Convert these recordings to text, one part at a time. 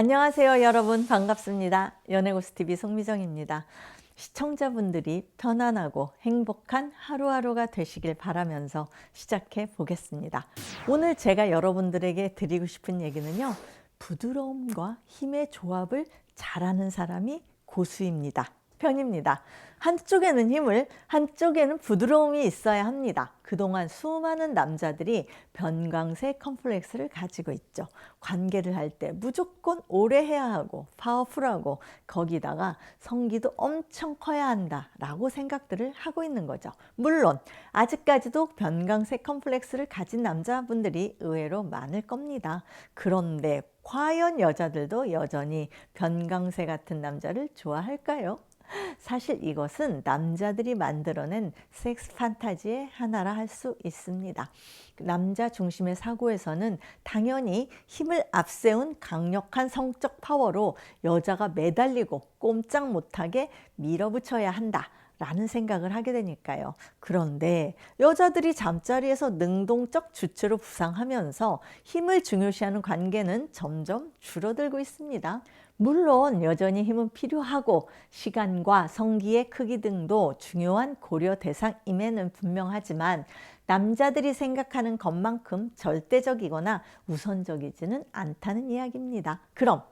안녕하세요, 여러분. 반갑습니다. 연애고스TV 송미정입니다. 시청자분들이 편안하고 행복한 하루하루가 되시길 바라면서 시작해 보겠습니다. 오늘 제가 여러분들에게 드리고 싶은 얘기는요, 부드러움과 힘의 조합을 잘하는 사람이 고수입니다. 편입니다. 한쪽에는 힘을, 한쪽에는 부드러움이 있어야 합니다. 그동안 수많은 남자들이 변광새 컴플렉스를 가지고 있죠. 관계를 할 때 무조건 오래 해야 하고 파워풀하고 거기다가 성기도 엄청 커야 한다라고 생각들을 하고 있는 거죠. 물론 아직까지도 변광새 컴플렉스를 가진 남자분들이 의외로 많을 겁니다. 그런데 과연 여자들도 여전히 변광새 같은 남자를 좋아할까요? 사실 이것은 남자들이 만들어낸 섹스 판타지의 하나라 할 수 있습니다. 남자 중심의 사고에서는 당연히 힘을 앞세운 강력한 성적 파워로 여자가 매달리고 꼼짝 못하게 밀어붙여야 한다 라는 생각을 하게 되니까요. 그런데 여자들이 잠자리에서 능동적 주체로 부상하면서 힘을 중요시하는 관계는 점점 줄어들고 있습니다. 물론 여전히 힘은 필요하고 시간과 성기의 크기 등도 중요한 고려 대상임에는 분명하지만 남자들이 생각하는 것만큼 절대적이거나 우선적이지는 않다는 이야기입니다. 그럼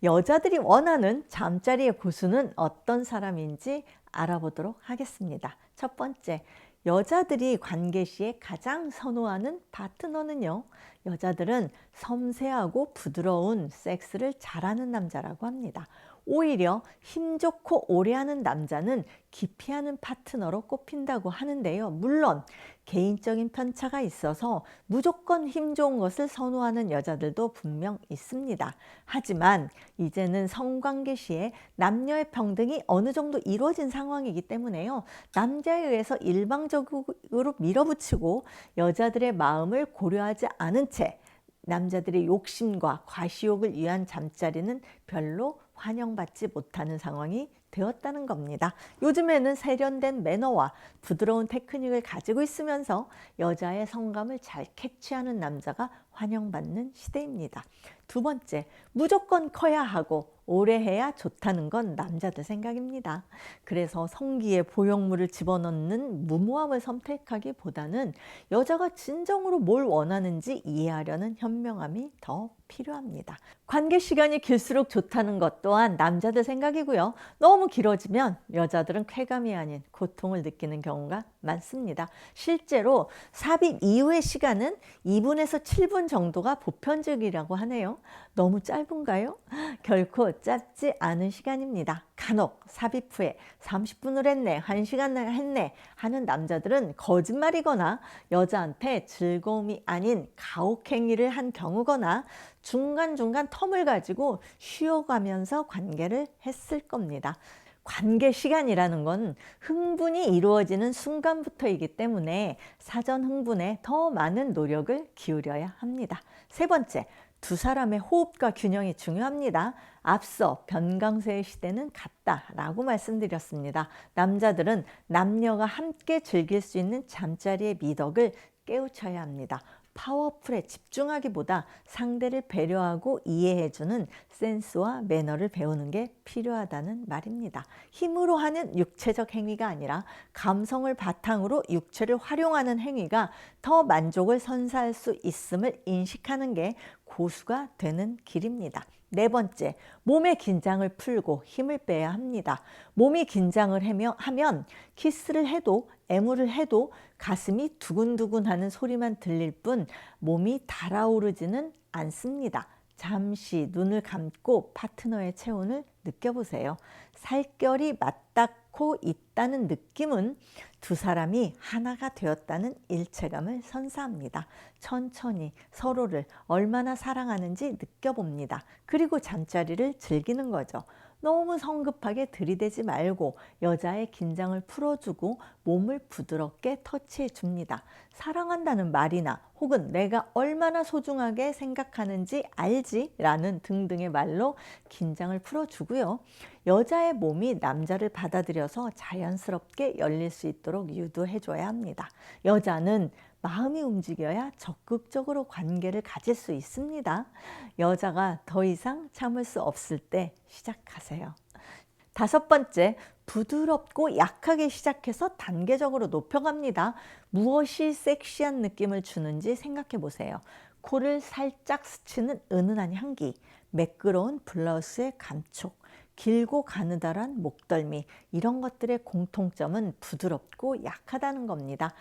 여자들이 원하는 잠자리의 고수는 어떤 사람인지 알아보도록 하겠습니다. 첫 번째, 여자들이 관계 시에 가장 선호하는 파트너는요, 여자들은 섬세하고 부드러운 섹스를 잘하는 남자라고 합니다. 오히려 힘 좋고 오래하는 남자는 기피하는 파트너로 꼽힌다고 하는데요. 물론 개인적인 편차가 있어서 무조건 힘 좋은 것을 선호하는 여자들도 분명 있습니다. 하지만 이제는 성관계 시에 남녀의 평등이 어느 정도 이루어진 상황이기 때문에요. 남자에 의해서 일방적으로 밀어붙이고 여자들의 마음을 고려하지 않은 채 남자들의 욕심과 과시욕을 위한 잠자리는 별로 환영받지 못하는 상황이 되었다는 겁니다. 요즘에는 세련된 매너와 부드러운 테크닉을 가지고 있으면서 여자의 성감을 잘 캐치하는 남자가 환영받는 시대입니다. 두 번째, 무조건 커야 하고 오래 해야 좋다는 건 남자들 생각입니다. 그래서 성기에 보형물을 집어넣는 무모함을 선택하기보다는 여자가 진정으로 뭘 원하는지 이해하려는 현명함이 더 필요합니다. 관계 시간이 길수록 좋다는 것 또한 남자들 생각이고요. 너무 길어지면 여자들은 쾌감이 아닌 고통을 느끼는 경우가 많습니다. 실제로 삽입 이후의 시간은 2분에서 7분 정도가 보편적이라고 하네요. 너무 짧은가요? 결코 짧지 않은 시간입니다. 간혹 삽입 후에 30분을 했네, 1시간을 했네 하는 남자들은 거짓말이거나 여자한테 즐거움이 아닌 가혹행위를 한 경우거나 중간중간 텀을 가지고 쉬어가면서 관계를 했을 겁니다. 관계 시간이라는 건 흥분이 이루어지는 순간부터이기 때문에 사전 흥분에 더 많은 노력을 기울여야 합니다. 세 번째, 두 사람의 호흡과 균형이 중요합니다. 앞서 변광새의 시대는 갔다라고 말씀드렸습니다. 남자들은 남녀가 함께 즐길 수 있는 잠자리의 미덕을 깨우쳐야 합니다. 파워풀에 집중하기보다 상대를 배려하고 이해해주는 센스와 매너를 배우는 게 필요하다는 말입니다. 힘으로 하는 육체적 행위가 아니라 감성을 바탕으로 육체를 활용하는 행위가 더 만족을 선사할 수 있음을 인식하는 게 고수가 되는 길입니다. 네 번째, 몸의 긴장을 풀고 힘을 빼야 합니다. 몸이 긴장을 하면 키스를 해도 애무를 해도 가슴이 두근두근하는 소리만 들릴 뿐 몸이 달아오르지는 않습니다. 잠시 눈을 감고 파트너의 체온을 느껴보세요. 살결이 맞닿고 있다는 느낌은 두 사람이 하나가 되었다는 일체감을 선사합니다. 천천히 서로를 얼마나 사랑하는지 느껴봅니다. 그리고 잠자리를 즐기는 거죠. 너무 성급하게 들이대지 말고 여자의 긴장을 풀어주고 몸을 부드럽게 터치해 줍니다. 사랑한다는 말이나 혹은 내가 얼마나 소중하게 생각하는지 알지? 라는 등등의 말로 긴장을 풀어주고요. 여자의 몸이 남자를 받아들여서 자연스럽게 열릴 수 있도록 유도해 줘야 합니다. 여자는 마음이 움직여야 적극적으로 관계를 가질 수 있습니다. 여자가 더 이상 참을 수 없을 때 시작하세요. 다섯 번째, 부드럽고 약하게 시작해서 단계적으로 높여갑니다. 무엇이 섹시한 느낌을 주는지 생각해 보세요. 코를 살짝 스치는 은은한 향기, 매끄러운 블라우스의 감촉, 길고 가느다란 목덜미, 이런 것들의 공통점은 부드럽고 약하다는 겁니다.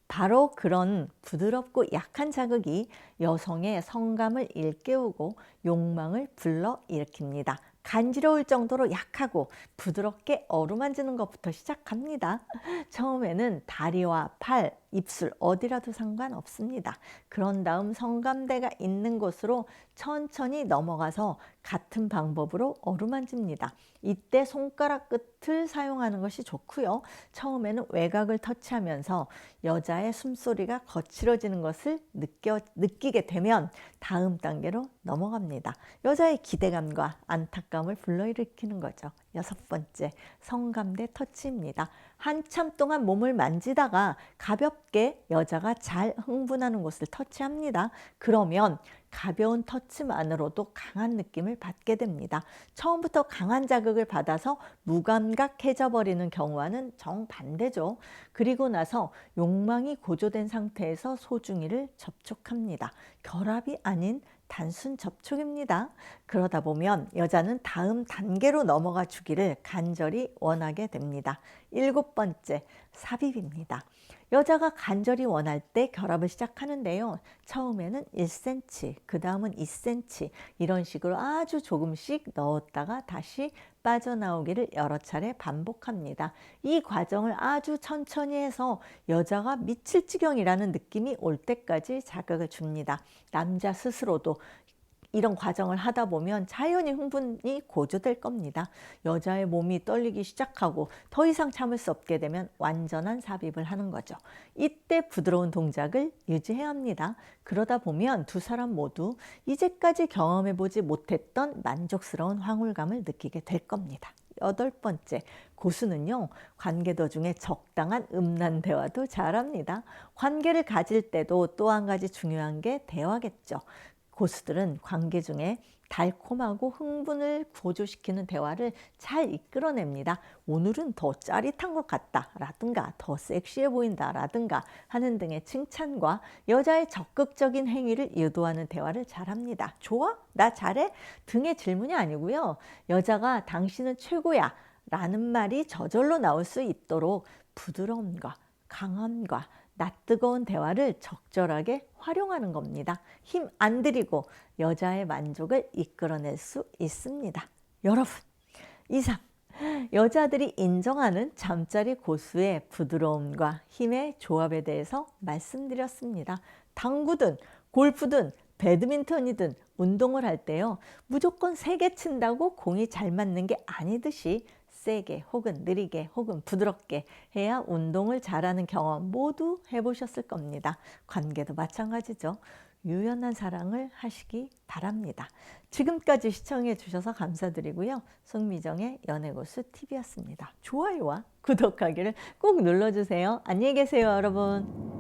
바로 그런 부드럽고 약한 자극이 여성의 성감을 일깨우고 욕망을 불러일으킵니다. 간지러울 정도로 약하고 부드럽게 어루만지는 것부터 시작합니다. 처음에는 다리와 팔, 입술 어디라도 상관없습니다. 그런 다음 성감대가 있는 곳으로 천천히 넘어가서 같은 방법으로 어루만집니다. 이때 손가락 끝을 사용하는 것이 좋고요. 처음에는 외곽을 터치하면서 여자의 숨소리가 거칠어지는 것을 느끼게 되면 다음 단계로 넘어갑니다. 여자의 기대감과 안타까움을 불러일으키는 거죠. 여섯 번째, 성감대 터치입니다. 한참 동안 몸을 만지다가 가볍게 여자가 잘 흥분하는 곳을 터치합니다. 그러면 가벼운 터치만으로도 강한 느낌을 받게 됩니다. 처음부터 강한 자극을 받아서 무감각해져 버리는 경우와는 정반대죠. 그리고 나서 욕망이 고조된 상태에서 소중이를 접촉합니다. 결합이 아닌 단순 접촉입니다. 그러다 보면 여자는 다음 단계로 넘어가 주기를 간절히 원하게 됩니다. 일곱 번째, 삽입입니다. 여자가 간절히 원할 때 결합을 시작하는데요. 처음에는 1cm, 그 다음은 2cm, 이런 식으로 아주 조금씩 넣었다가 다시 빠져나오기를 여러 차례 반복합니다. 이 과정을 아주 천천히 해서 여자가 미칠 지경이라는 느낌이 올 때까지 자극을 줍니다. 남자 스스로도 이런 과정을 하다 보면 자연히 흥분이 고조될 겁니다. 여자의 몸이 떨리기 시작하고 더 이상 참을 수 없게 되면 완전한 삽입을 하는 거죠. 이때 부드러운 동작을 유지해야 합니다. 그러다 보면 두 사람 모두 이제까지 경험해보지 못했던 만족스러운 황홀감을 느끼게 될 겁니다. 여덟 번째, 고수는요, 관계 도중에 적당한 음란 대화도 잘합니다. 관계를 가질 때도 또 한 가지 중요한 게 대화겠죠. 고수들은 관계 중에 달콤하고 흥분을 고조시키는 대화를 잘 이끌어냅니다. 오늘은 더 짜릿한 것 같다 라든가 더 섹시해 보인다 라든가 하는 등의 칭찬과 여자의 적극적인 행위를 유도하는 대화를 잘합니다. 좋아? 나 잘해? 등의 질문이 아니고요. 여자가 당신은 최고야 라는 말이 저절로 나올 수 있도록 부드러움과 강함과 낯뜨거운 대화를 적절하게 활용하는 겁니다. 힘 안 들이고 여자의 만족을 이끌어낼 수 있습니다. 여러분, 이상 여자들이 인정하는 잠자리 고수의 부드러움과 힘의 조합에 대해서 말씀드렸습니다. 당구든 골프든 배드민턴이든 운동을 할 때요, 무조건 세게 친다고 공이 잘 맞는 게 아니듯이 세게 혹은 느리게 혹은 부드럽게 해야 운동을 잘하는 경험 모두 해보셨을 겁니다. 관계도 마찬가지죠. 유연한 사랑을 하시기 바랍니다. 지금까지 시청해 주셔서 감사드리고요. 송미정의 연애고수 TV였습니다. 좋아요와 구독하기를 꼭 눌러주세요. 안녕히 계세요, 여러분.